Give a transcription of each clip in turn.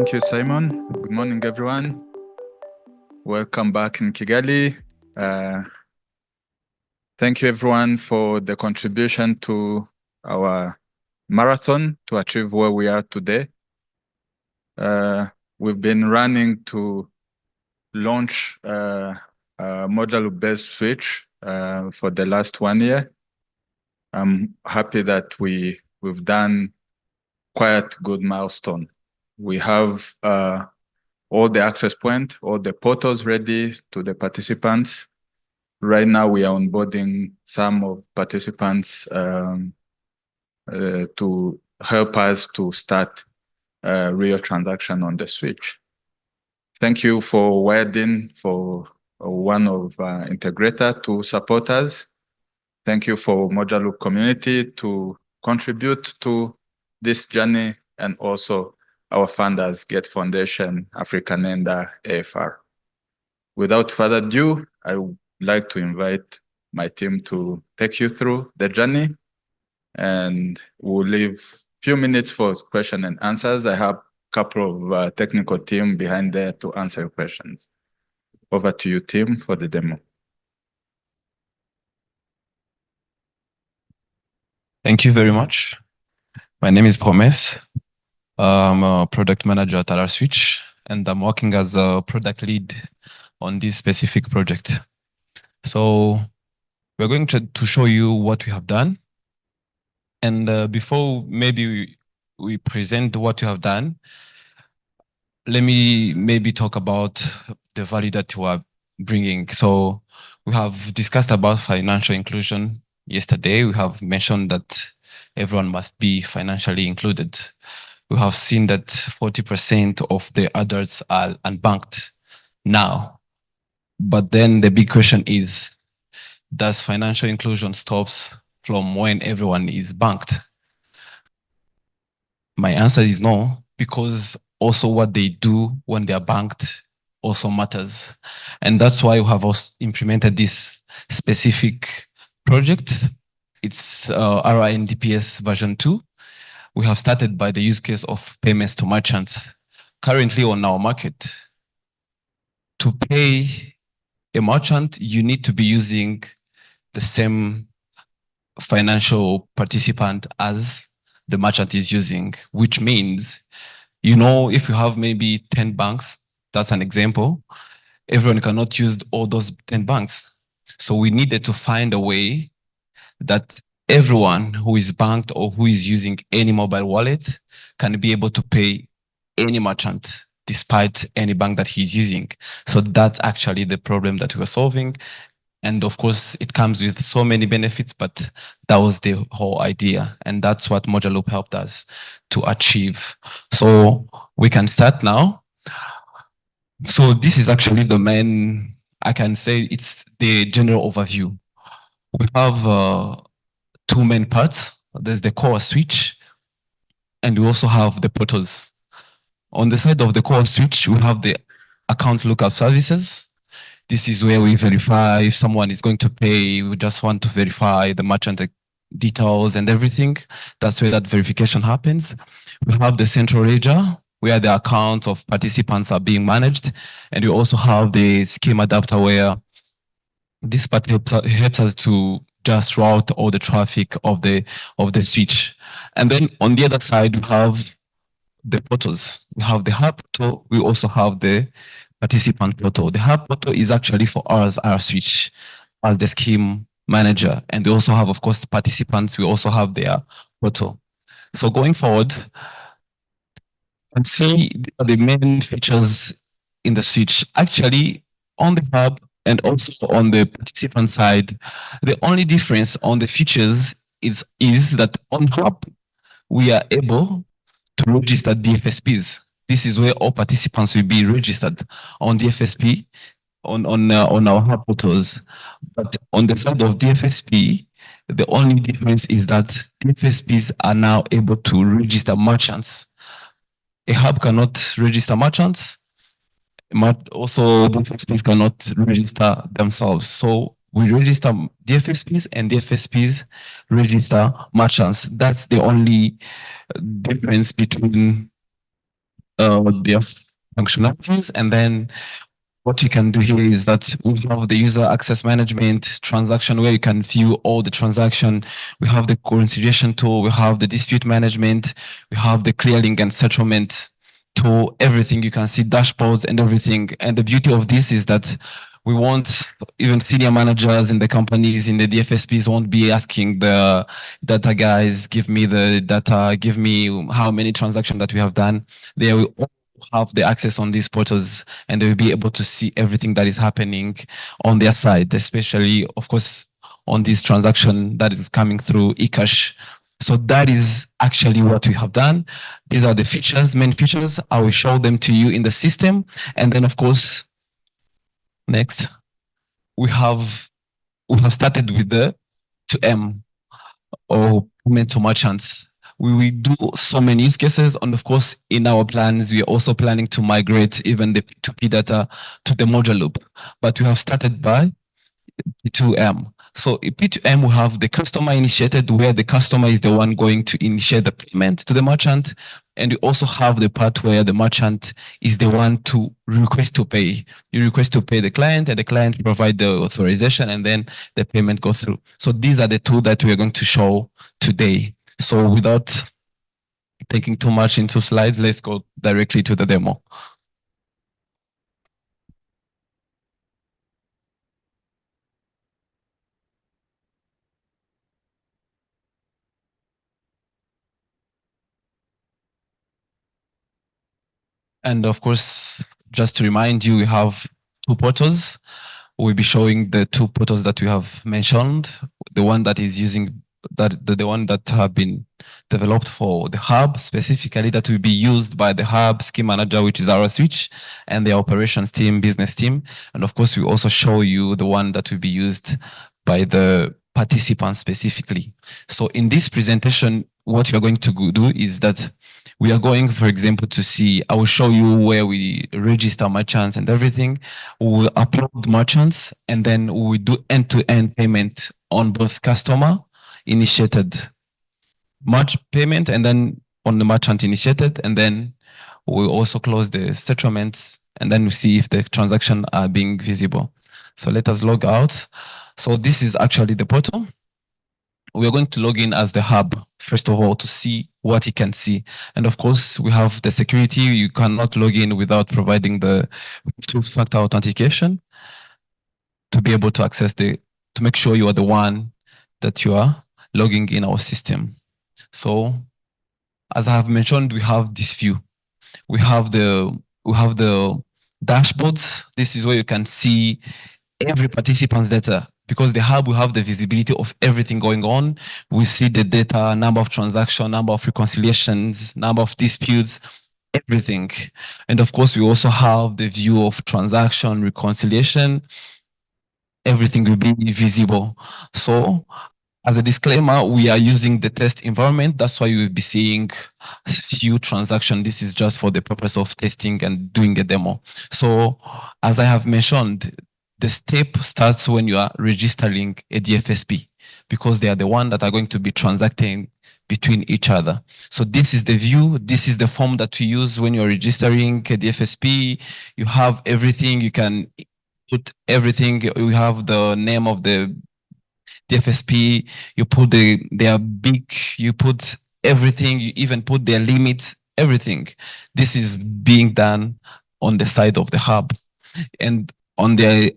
Thank you, Simon. Good morning, everyone. Welcome back in Kigali. Thank you, everyone, for the contribution to our marathon to achieve where we are today. We've been running to launch a Mojaloop-based switch for the last 1 year. I'm happy that we've done quite good milestone. We have all the access point, all the portals ready to the participants. Right now, we are onboarding some of participants to help us to start real transaction on the switch. Thank you for Wiredin, for one of integrator to support us. Thank you for Mojaloop community to contribute to this journey, and also our funders, Get Foundation, African Enda, AFR. Without further ado, I would like to invite my team to take you through the journey, and we'll leave a few minutes for question and answers. I have a couple of technical team behind there to answer your questions. Over to you, team, for the demo. Thank you very much. My name is Promes. I'm a product manager at Rswitch, and I'm working as a product lead on this specific project. So we're going to show you what we have done. And before maybe we present what you have done, let me maybe talk about the value that you are bringing. So we have discussed about financial inclusion yesterday. We have mentioned that everyone must be financially included. We have seen that 40% of the adults are unbanked now. But then the big question is, does financial inclusion stops from when everyone is banked? My answer is no, because also what they do when they are banked also matters. And that's why we have also implemented this specific project. It's RINDPS version 2. We have started by the use case of payments to merchants. Currently on our market, to pay a merchant, you need to be using the same financial participant as the merchant is using, which means, if you have maybe 10 banks, that's an example, everyone cannot use all those 10 banks. So we needed to find a way that everyone who is banked or who is using any mobile wallet can be able to pay any merchant despite any bank that he's using. So that's actually the problem that we were solving. And of course, it comes with so many benefits, but that was the whole idea. And that's what Mojaloop helped us to achieve. So we can start now. So this is actually the main, I can say it's the general overview. We have two main parts. There's the core switch, and we also have the portals. On the side of the core switch, we have the account lookup services. This is where we verify if someone is going to pay. We just want to verify the merchant details and everything. That's where that verification happens. We have the central ledger, where the accounts of participants are being managed. And we also have the scheme adapter, where this part helps us to just route all the traffic of the switch. And then on the other side, we have the portals. We have the hub portal. We also have the participant portal. The hub portal is actually for us, Rswitch, as the scheme manager. And we also have, of course, participants. We also have their portal. So going forward, and see the main features in the switch. Actually, on the hub and also on the participant side, the only difference on the features is that on hub, we are able to register DFSPs. This is where all participants will be registered on DFSP on our hub portals. But on the side of DFSP, the only difference is that DFSPs are now able to register merchants. A hub cannot register merchants. Also, DFSPs cannot register themselves. So we register DFSPs and DFSPs register merchants. That's the only difference between their functionalities. And then what you can do here is that we have the user access management transaction where you can view all the transaction. We have the reconciliation tool. We have the dispute management. We have the clearing and settlement tool, everything. You can see dashboards and everything. And the beauty of this is that we want even senior managers in the companies, in the DFSPs won't be asking the data guys, give me the data, give me how many transactions that we have done. They will have the access on these portals and they will be able to see everything that is happening on their side, especially, of course, on this transaction that is coming through eCash. So that is actually what we have done. These are the features, main features. I will show them to you in the system. And then, of course, next, we have started with the 2M or payment to merchants. We will do so many use cases. And of course, in our plans, we are also planning to migrate even the P2P data to the Mojaloop. But we have started by P2M. So in P2M, we have the customer initiated, where the customer is the one going to initiate the payment to the merchant. And we also have the part where the merchant is the one to request to pay. You request to pay the client and the client provide the authorization and then the payment goes through. So these are the two that we are going to show today. So without taking too much into slides, let's go directly to the demo. And of course, just to remind you, we have two portals. We'll be showing the two portals that we have mentioned. The one that is using the one that have been developed for the hub, specifically that will be used by the hub scheme manager, which is Rswitch, and the operations team, business team. And of course, we also show you the one that will be used by the participants specifically. So in this presentation, what we are going to do is that we are going, for example, to see, I will show you where we register merchants and everything. We will upload merchants and then we will do end-to-end payment on both customer initiated merge payment and then on the merchant initiated. And then we'll also close the settlements and then we see if the transactions are being visible. So let us log out. So this is actually the portal. We are going to log in as the hub, first of all, to see what you can see. And of course, we have the security. You cannot log in without providing the two-factor authentication to be able to access to make sure you are the one that you are logging in our system. So as I have mentioned, we have this view. We have the dashboards. This is where you can see every participant's data. Because the hub will have the visibility of everything going on. We see the data, number of transactions, number of reconciliations, number of disputes, everything. And of course, we also have the view of transaction, reconciliation. Everything will be visible. So as a disclaimer, we are using the test environment. That's why you will be seeing a few transactions. This is just for the purpose of testing and doing a demo. So as I have mentioned, the step starts when you are registering a DFSP because they are the one that are going to be transacting between each other. So this is the view. This is the form that we use when you're registering a DFSP. You have everything. You can put everything. You have the name of the DFSP. You put their big. You put everything. You even put their limits. Everything. This is being done on the side of the hub, and on the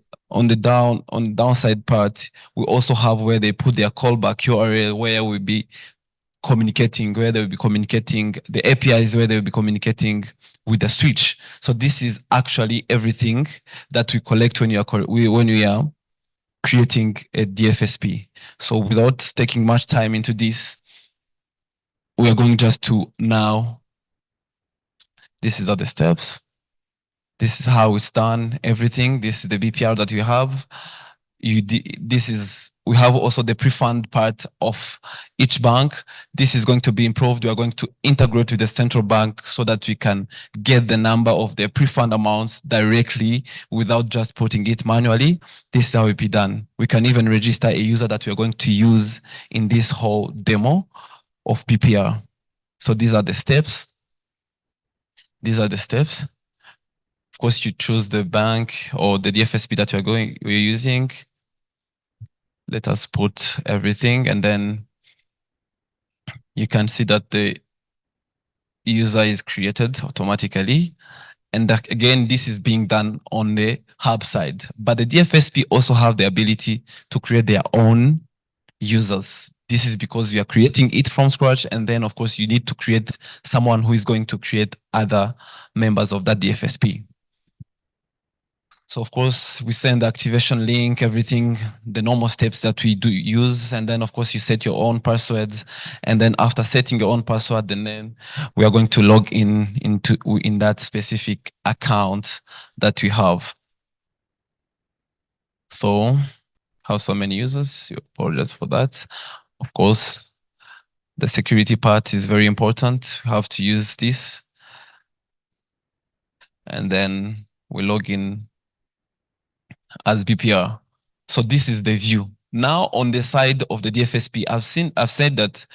downside part, we also have where they put their callback URL, where we'll be communicating, where they'll be communicating, the APIs where they'll be communicating with the switch. So this is actually everything that we collect when we are creating a DFSP. So without taking much time into this, we are going just to now, this is all the steps. This is how it's done, everything. This is the BPR that you have. We have also the pre-fund part of each bank. This is going to be improved. We are going to integrate with the central bank so that we can get the number of the pre-fund amounts directly without just putting it manually. This is how it be done. We can even register a user that we are going to use in this whole demo of BPR. So these are the steps. These are the steps. Of course, you choose the bank or the DFSP that we're using. Let us put everything, and then you can see that the user is created automatically. And that, again, this is being done on the hub side. But the DFSP also have the ability to create their own users. This is because we are creating it from scratch. And then, of course, you need to create someone who is going to create other members of that DFSP. So of course, we send the activation link, everything, the normal steps that we do use. And then of course, you set your own passwords. And then after setting your own password, then we are going to log in that specific account that we have. So have so many users, apologize for that. Of course, the security part is very important. We have to use this. And then we log in as BPR. So this is the view. Now on the side of the DFSP, I've said that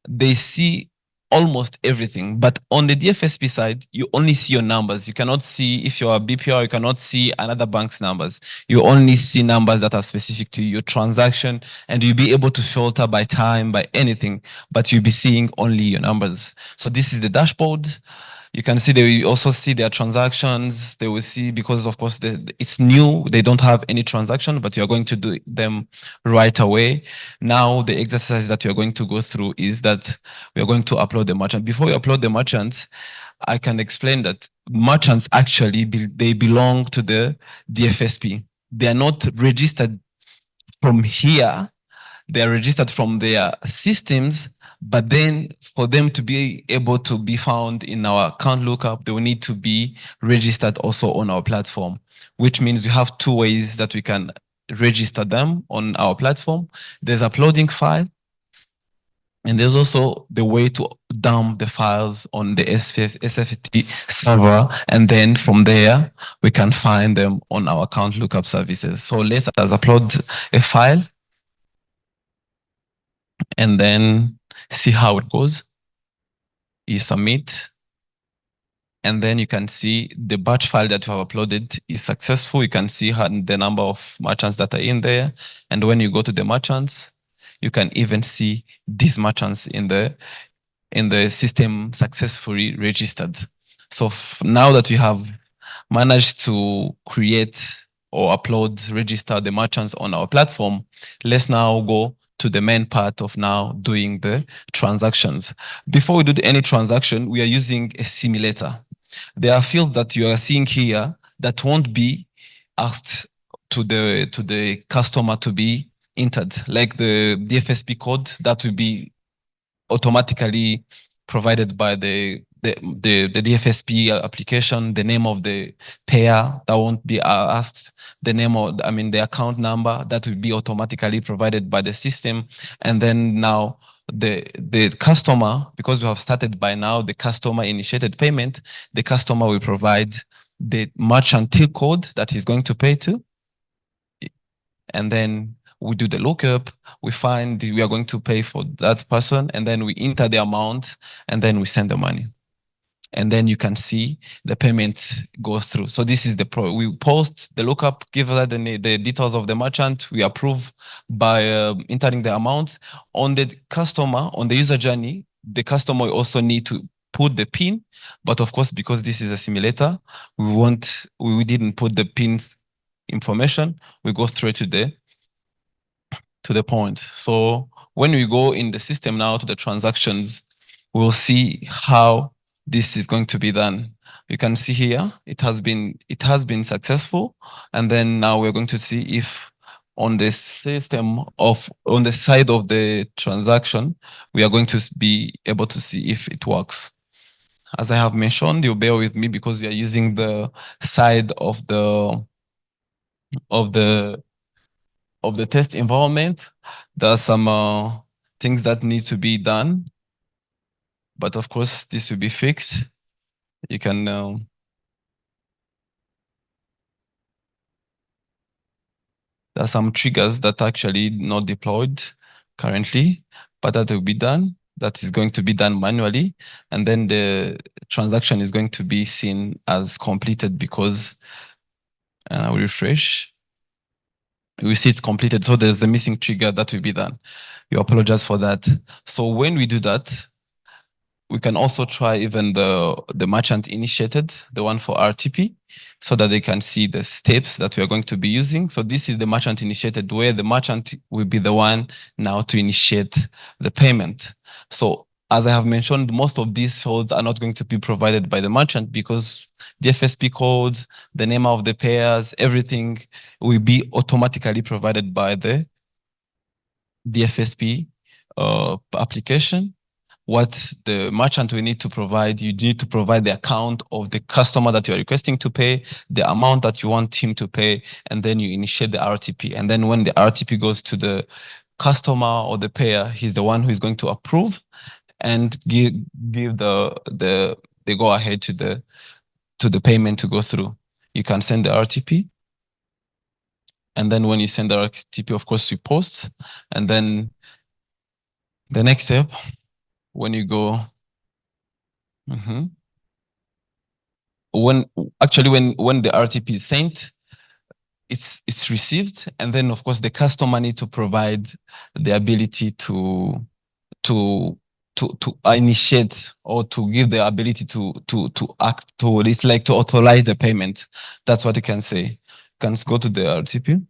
they see almost everything, but on the DFSP side, you only see your numbers. You cannot see, if you're a BPR, you cannot see another bank's numbers. You only see numbers that are specific to your transaction, and you'll be able to filter by time, by anything, but you'll be seeing only your numbers. So this is the dashboard. You can see they will also see their transactions. They will see, because of course it's new, they don't have any transaction, but you're going to do them right away. Now the exercise that you're going to go through is that we're going to upload the merchant. Before you upload the merchant, I can explain that merchants actually, they belong to the DFSP. They are not registered from here. They are registered from their systems, but then for them to be able to be found in our account lookup, they will need to be registered also on our platform, which means we have two ways that we can register them on our platform. There's uploading file, and there's also the way to dump the files on the SFTP server. And then from there, we can find them on our account lookup services. So let's upload a file and then see how it goes. You submit, and then you can see the batch file that you have uploaded is successful. You can see the number of merchants that are in there. And when you go to the merchants, you can even see these merchants in the system successfully registered. So now that we have managed to create or upload, register the merchants on our platform, let's now go to the main part of now doing the transactions. Before we do any transaction, we are using a simulator. There are fields that you are seeing here that won't be asked to the customer to be entered, like the DFSP code that will be automatically provided by the DFSP application, the name of the payer that won't be asked, the name of, the account number that will be automatically provided by the system. And then now the customer, because we have started by now, the customer initiated payment, the customer will provide the merchant till code that he's going to pay to. And then we do the lookup, we find we are going to pay for that person, and then we enter the amount, and then we send the money. And then you can see the payment go through. So this is we post the lookup, give her the details of the merchant, we approve by entering the amount. On the customer, on the user journey, the customer also need to put the PIN, but of course, because this is a simulator, we didn't put the PIN information. We go straight to the point. So when we go in the system now to the transactions, we'll see how this is going to be done. You can see here, it has been successful. And then now we're going to see if on the on the side of the transaction, we are going to be able to see if it works. As I have mentioned, you bear with me because we are using the side of the test environment. There are some things that need to be done, but of course this will be fixed. You can there are some triggers that are actually not deployed currently, but that will be done. that is going to be done manually, and then the transaction is going to be seen as completed because we refresh. We see it's completed. So there's a missing trigger that will be done. We apologize for that. So when we do that, we can also try even the merchant initiated, the one for RTP, so that they can see the steps that we are going to be using. So this is the merchant initiated, where the merchant will be the one now to initiate the payment. So as I have mentioned, most of these fields are not going to be provided by the merchant because the FSP codes, the name of the payers, everything will be automatically provided by the DFSP application. What the merchant will need to provide, you need to provide the account of the customer that you are requesting to pay, the amount that you want him to pay, and then you initiate the RTP. And then when the RTP goes to the customer or the payer, he's the one who is going to approve and give the go ahead to the payment to go through. You can send the RTP. And then when you send the RTP, of course, you post. And then the next step, when you go, when the RTP is sent, it's received, and then of course the customer need to provide the ability to initiate or to give the ability to act, to it's like to authorize the payment. That's what you can say. Can go to the RTP.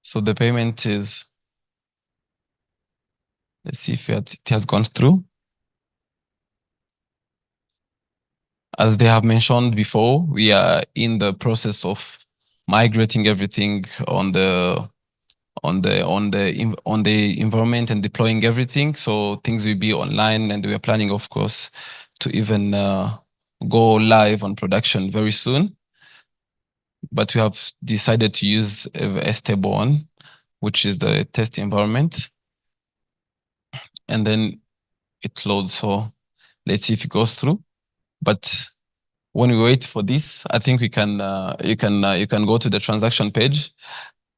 So the payment is, let's see if it has gone through. As they have mentioned before, we are in the process of migrating everything on the environment and deploying everything. So things will be online, and we are planning, of course, to even go live on production very soon. But we have decided to use a stable one, which is the test environment. And then it loads. So let's see if it goes through. But when we wait for this, I think we can you can go to the transaction page.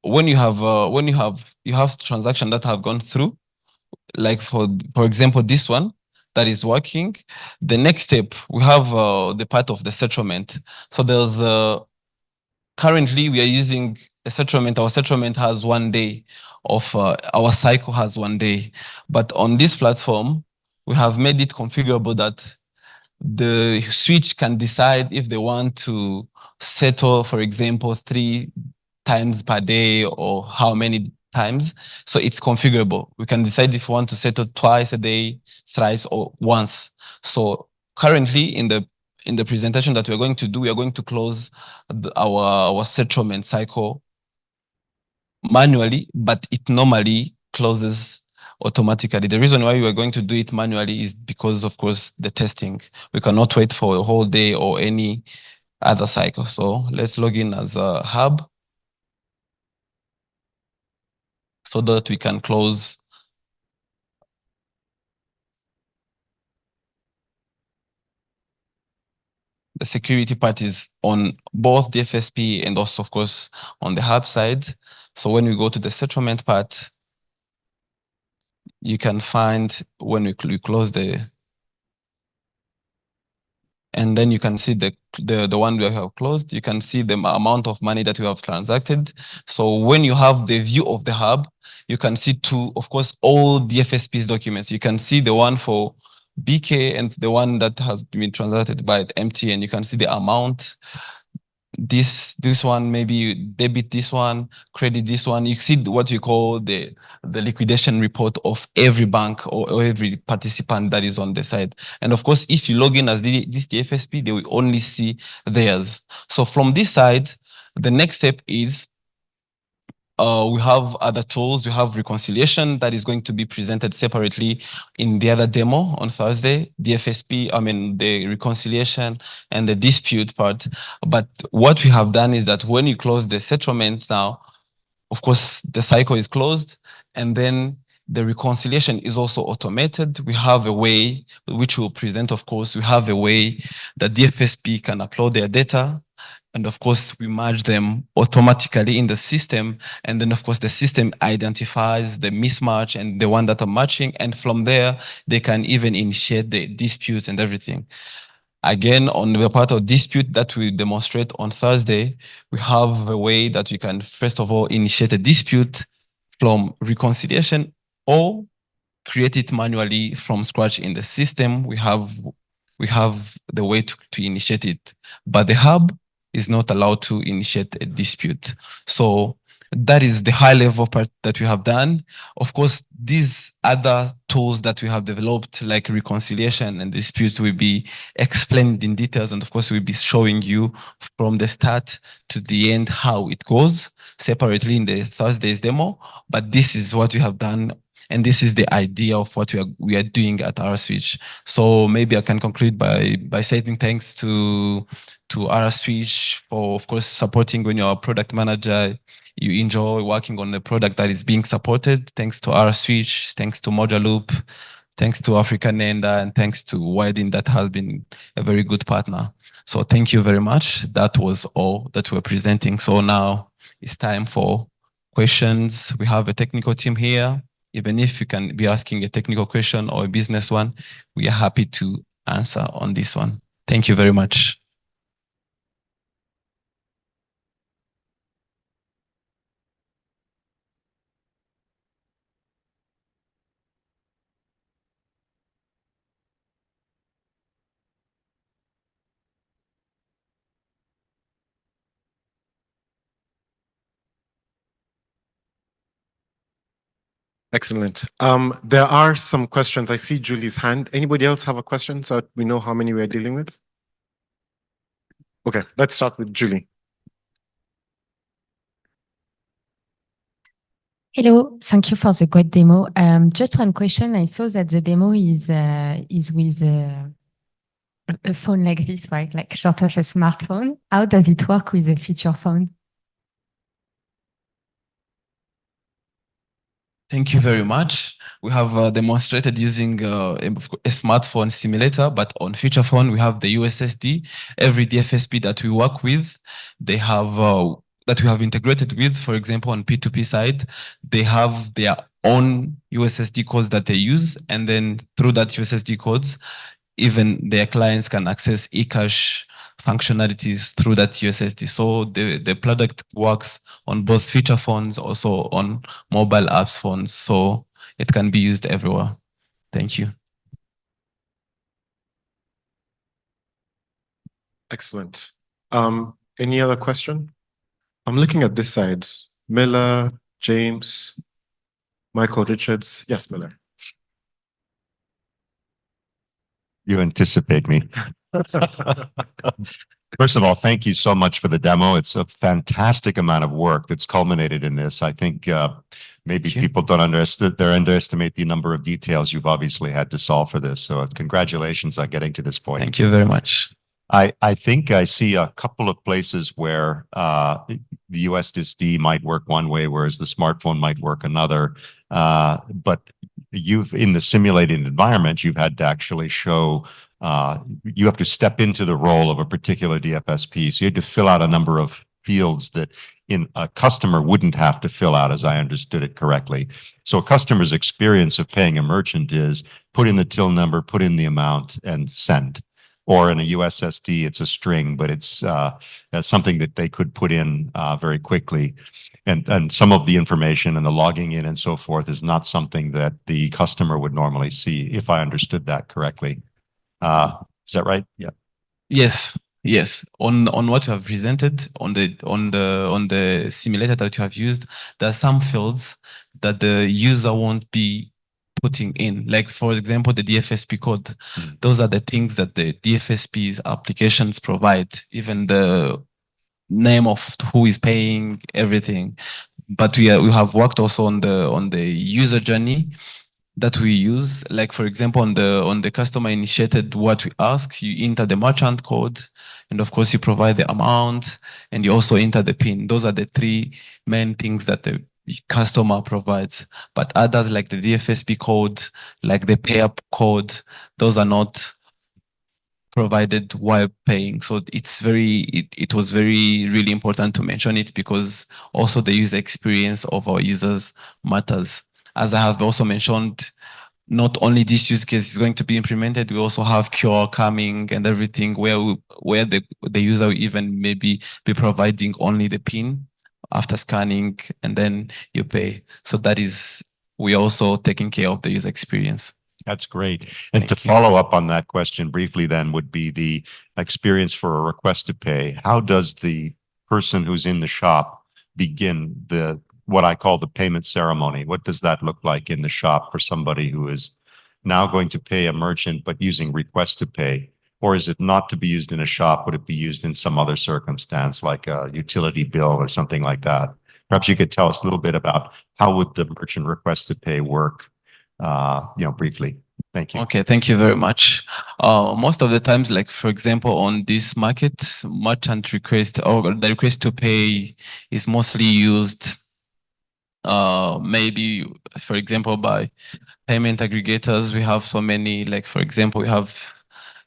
When you have transaction that have gone through, like for example this one that is working, the next step we have the part of the settlement. So there's currently we are using a settlement. Our settlement has 1 day of our cycle has 1 day, but on this platform we have made it configurable that the switch can decide if they want to settle, for example, 3 times per day or how many times. So it's configurable. We can decide if we want to settle twice a day, thrice, or once. So currently in the presentation that we're going to do, we are going to close our settlement cycle manually, but it normally closes automatically. The reason why we are going to do it manually is because, of course, the testing. We cannot wait for a whole day or any other cycle. So let's log in as a hub so that we can close the security part is on both the FSP and also, of course, on the hub side. So when we go to the settlement part, you can find when we close and then you can see the one we have closed. You can see the amount of money that we have transacted. So when you have the view of the hub, you can see of course, all the FSP's documents. You can see the one for BK and the one that has been transacted by MTN. You can see the amount. This one, maybe you debit this one, credit this one. You see what you call the liquidation report of every bank or every participant that is on the side. And of course, if you log in as the FSP, they will only see theirs. So from this side, the next step is we have other tools. We have reconciliation that is going to be presented separately in the other demo on Thursday, the FSP, the reconciliation and the dispute part. But what we have done is that when you close the settlement now, of course, the cycle is closed, and then The reconciliation is also automated. We have a way, which we'll present, of course, we have a way that DFSP can upload their data. And of course, we merge them automatically in the system. And then, of course, the system identifies the mismatch and the one that are matching. And from there, they can even initiate the disputes and everything. Again, on the part of dispute that we demonstrate on Thursday, we have a way that we can, first of all, initiate a dispute from reconciliation or create it manually from scratch in the system. We have the way to initiate it, but the hub is not allowed to initiate a dispute. So that is the high level part that we have done. Of course, these other tools that we have developed, like reconciliation and disputes, will be explained in details. And of course, we'll be showing you from the start to the end how it goes separately in the Thursday's demo. But this is what we have done. And this is the idea of what we are doing at Rswitch. So maybe I can conclude by saying thanks to Rswitch for, of course, supporting when you're a product manager. You enjoy working on the product that is being supported. Thanks to Rswitch, thanks to Mojaloop, thanks to African Nenda, and thanks to Widen that has been a very good partner. So thank you very much. That was all that we're presenting. So now it's time for questions. We have a technical team here. Even if you can be asking a technical question or a business one, we are happy to answer on this one. Thank you very much. Excellent. There are some questions. I see Julie's hand. Anybody else have a question so we know how many we're dealing with? Okay, let's start with Julie. Hello, thank you for the great demo. Just one question. I saw that the demo is with a phone like this, right? Like sort of a smartphone. How does it work with a feature phone? Thank you very much. We have demonstrated using a smartphone simulator, but on feature phone, we have the USSD. Every DFSP that we work with, they have that we have integrated with, for example, on P2P side, they have their own USSD codes that they use. And then through that USSD codes, even their clients can access eCash functionalities through that USSD. So the product works on both feature phones, also on mobile apps phones. So it can be used everywhere. Thank you. Excellent. Any other question? I'm looking at this side. Miller, James, Michael Richards. Yes, Miller. You anticipate me. First of all, thank you so much for the demo. It's a fantastic amount of work that's culminated in this. I think maybe people don't underestimate the number of details you've obviously had to solve for this. So congratulations on getting to this point. Thank you very much. I think I see a couple of places where the USSD might work one way, whereas the smartphone might work another. But in the simulated environment, you've had to actually show, you have to step into the role of a particular DFSP. So you had to fill out a number of fields that a customer wouldn't have to fill out, as I understood it correctly. So a customer's experience of paying a merchant is put in the till number, put in the amount, and send. Or in a USSD, it's a string, but it's something that they could put in very quickly. And some of the information and the logging in and so forth is not something that the customer would normally see, if I understood that correctly. Is that right? Yeah. Yes. Yes. On what you have presented on the simulator that you have used, there are some fields that the user won't be putting in, like for example the DFSP code. Those are the things that the DFSP's applications provide, even the name of who is paying, everything. But we have worked also on the user journey that we use. Like for example, on the customer initiated what we ask, you enter the merchant code, and of course you provide the amount, and you also enter the PIN. Those are the three main things that the customer provides. But others like the DFSP code, like the pay up code, those are not provided while paying. So it was very really important to mention it, because also the user experience of our users matters. As I have also mentioned, not only this use case is going to be implemented, we also have QR coming and everything where the user will even maybe be providing only the PIN after scanning, and then you pay. So that is, we also taking care of the user experience. That's great. And Thank to you. follow up on that question briefly then would be the experience for a request to pay. How does the person who's in the shop begin what I call the payment ceremony? What does that look like in the shop for somebody who is now going to pay a merchant but using request to pay? Or is it not to be used in a shop? Would it be used in some other circumstance like a utility bill or something like that? Perhaps you could tell us a little bit about how would the merchant request to pay work, briefly. Thank you. Okay, thank you very much. Most of the times, like for example, on this market, merchant request or the request to pay is mostly used maybe, for example, by payment aggregators. We have so many, like for example, we have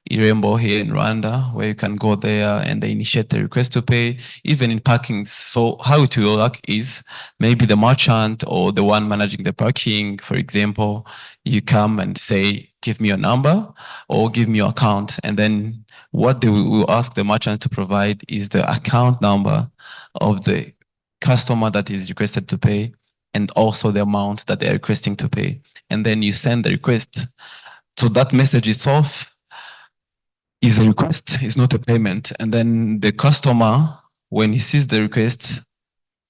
Irembo here in Rwanda, where you can go there and they initiate the request to pay, even in parkings. So how it will work is maybe the merchant or the one managing the parking, for example, you come and say, give me your number or give me your account. And then what they will ask the merchant to provide is the account number of the customer that is requested to pay, and also the amount that they're requesting to pay. And then you send the request. So that message itself is a request, it's not a payment. And then the customer, when he sees the request,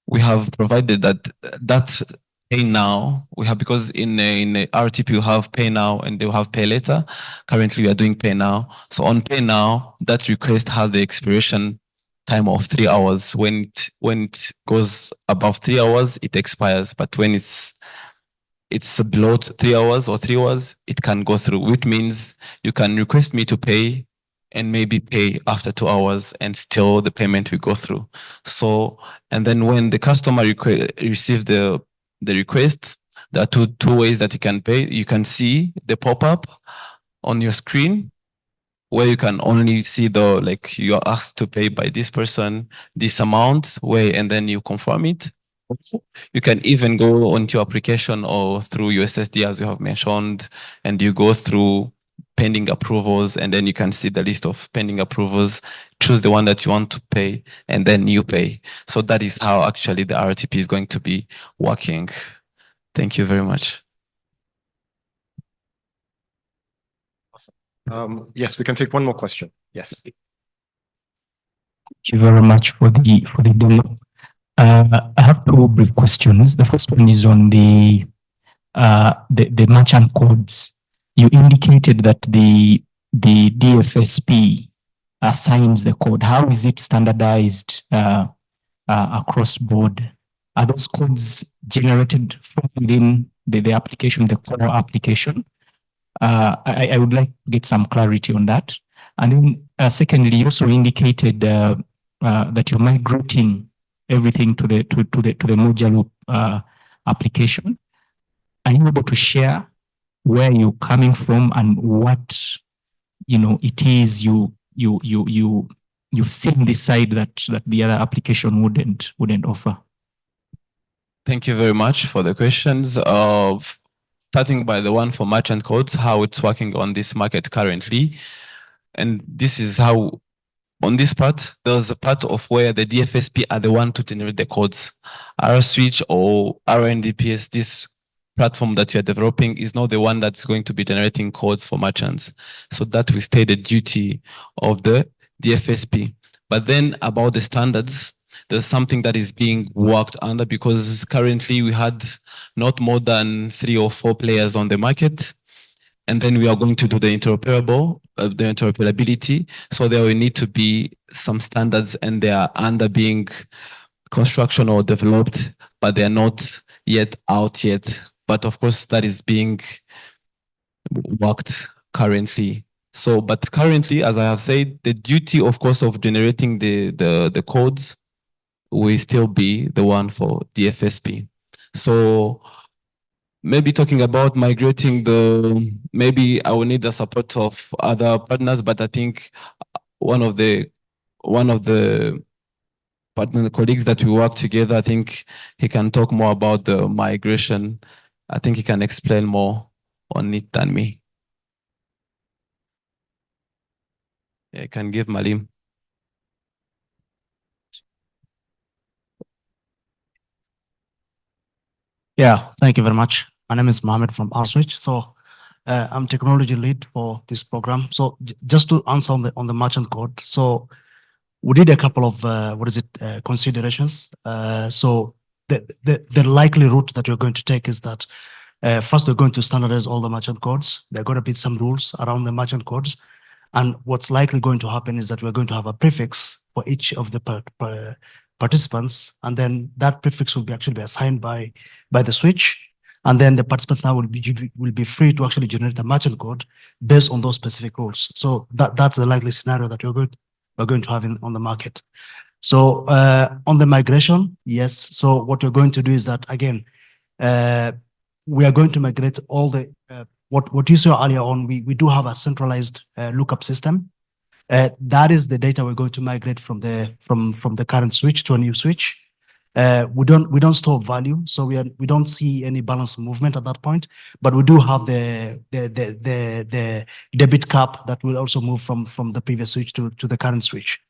we have provided that pay now. We have, because in a RTP you have pay now and they will have pay later. Currently we are doing pay now. So on pay now, that request has the expiration time of 3 hours. When it goes above 3 hours, it expires. But when it's below 3 hours or 3 hours, it can go through, which means you can request me to pay and maybe pay after 2 hours and still the payment will go through. So, and then when the customer receives the request, there are two ways that you can pay. You can see the pop-up on your screen where you can only see like you are asked to pay by this person, this amount, and then you confirm it. You can even go onto your application or through USSD, as you have mentioned, and you go through pending approvals, and then you can see the list of pending approvals, choose the one that you want to pay, and then you pay. So that is how actually the RTP is going to be working. Thank you very much. Awesome. Yes, we can take one more question. Yes. Thank you very much for the demo. I have two brief questions. The first one is on the merchant codes. You indicated that the DFSP assigns the code. How is it standardized across board? Are those codes generated from within the application, the core application? I would like to get some clarity on that. And then secondly, you also indicated that you're migrating everything to the Mojaloop application. Are you able to share where you're coming from and what it is you've seen this side that the other application wouldn't offer? Thank you very much for the questions. Starting by the one for merchant codes, how it's working on this market currently. And this is how, on this part, there's a part of where the DFSP are the one to generate the codes. Rswitch or RNDPS, this platform that you're developing, is not the one that's going to be generating codes for merchants. So that will stay the duty of the DFSP. But then about the standards, there's something that is being worked under, because currently we had not more than 3 or 4 players on the market. And then we are going to do the interoperability. So there will need to be some standards, and they are under being construction or developed, but they are not yet out yet. But of course, that is being worked currently. So, but currently, as I have said, the duty, of course, of generating the codes will still be the one for DFSP. So maybe talking about migrating maybe I will need the support of other partners, but I think one of the partner colleagues that we work together, I think he can talk more about the migration. I think he can explain more on it than me. Yeah, I can give Malim. Yeah, thank you very much. My name is Mohammed from Rswitch. So I'm technology lead for this program. So just to answer on the merchant code. So we did a couple of considerations. So the likely route that we're going to take is that first we're going to standardize all the merchant codes. There are going to be some rules around the merchant codes. And what's likely going to happen is that we're going to have a prefix for each of the participants, and then that prefix will actually be assigned by the switch, and then the participants now will be free to actually generate a merchant code based on those specific rules. So that's the likely scenario that we're going to have on the market. So on the migration, yes. So what we're going to do is that again, we are going to migrate all the what you saw earlier on. We do have a centralized lookup system. That is the data we're going to migrate from the current switch to a new switch. We don't store value, so we don't see any balance movement at that point. But we do have the debit cap that will also move from the previous switch to the current switch.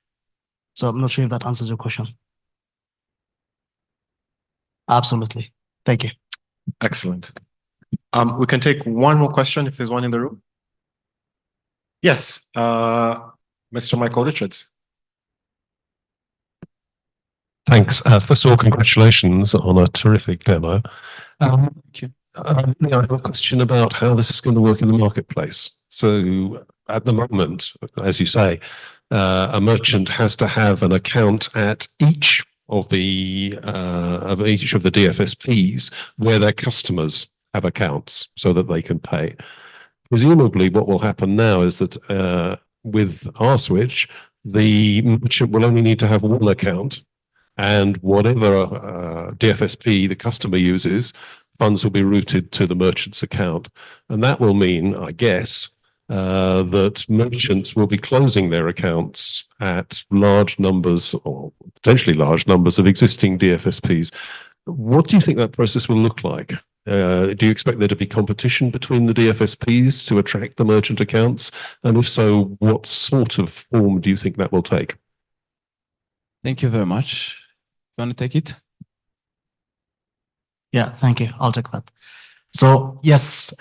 So I'm not sure if that answers your question. Absolutely. Thank you. Excellent. We can take one more question if there's one in the room. Yes, Mr. Michael Richards. Thanks. First of all, congratulations on a terrific demo. Thank you. I have a question about how this is going to work in the marketplace. So at the moment, as you say, a merchant has to have an account at each of the DFSPs where their customers have accounts so that they can pay. Presumably, what will happen now is that with Rswitch, the merchant will only need to have one account, and whatever DFSP the customer uses, funds will be routed to the merchant's account. And that will mean, I guess, that merchants will be closing their accounts at large numbers or potentially large numbers of existing DFSPs. What do you think that process will look like? Do you expect there to be competition between the DFSPs to attract the merchant accounts? And if so, what sort of form do you think that will take? Thank you very much. You want to take it? Yeah, thank you. I'll take that. So yes,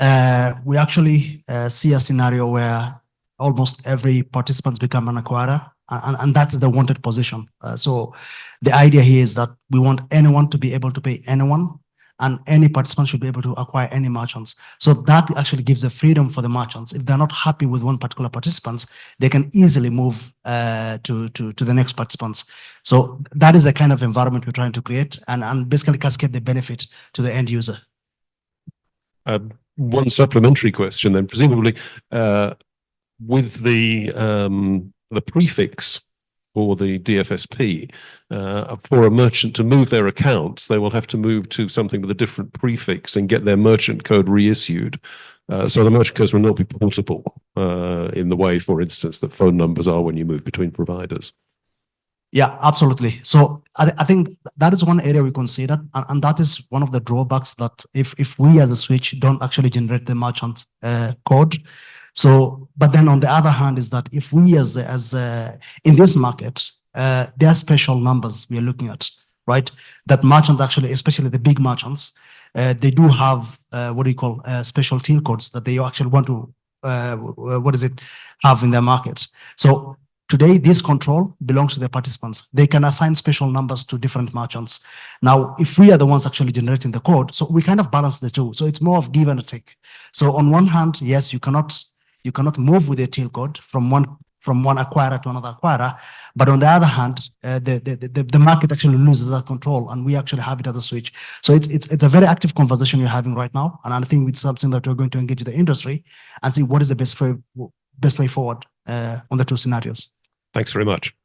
we actually see a scenario where almost every participant become an acquirer, and that's the wanted position. So the idea here is that we want anyone to be able to pay anyone, and any participant should be able to acquire any merchants. So that actually gives the freedom for the merchants. If they're not happy with one particular participant, they can easily move to the next participants. So that is the kind of environment we're trying to create, and basically cascade the benefit to the end user. One supplementary question then, presumably with the prefix for the DFSP, for a merchant to move their accounts, they will have to move to something with a different prefix and get their merchant code reissued. So the merchant codes will not be portable in the way, for instance, that phone numbers are when you move between providers. Yeah, absolutely. So I think that is one area we consider, and that is one of the drawbacks that if we as a switch don't actually generate the merchant code. So, but then on the other hand is that if we as in this market, there are special numbers we are looking at, right? That merchants actually, especially the big merchants, they do have what do you call special TIN codes that they actually want to have in their market. So today, this control belongs to the participants. They can assign special numbers to different merchants. Now, if we are the ones actually generating the code, so we kind of balance the two. So it's more of give and a take. So on one hand, yes, you cannot move with a TIN code from one acquirer to another acquirer. But on the other hand, the market actually loses that control, and we actually have it as a switch. So it's a very active conversation we're having right now, and I think it's something that we're going to engage the industry and see what is the best way forward on the two scenarios. Thanks very much.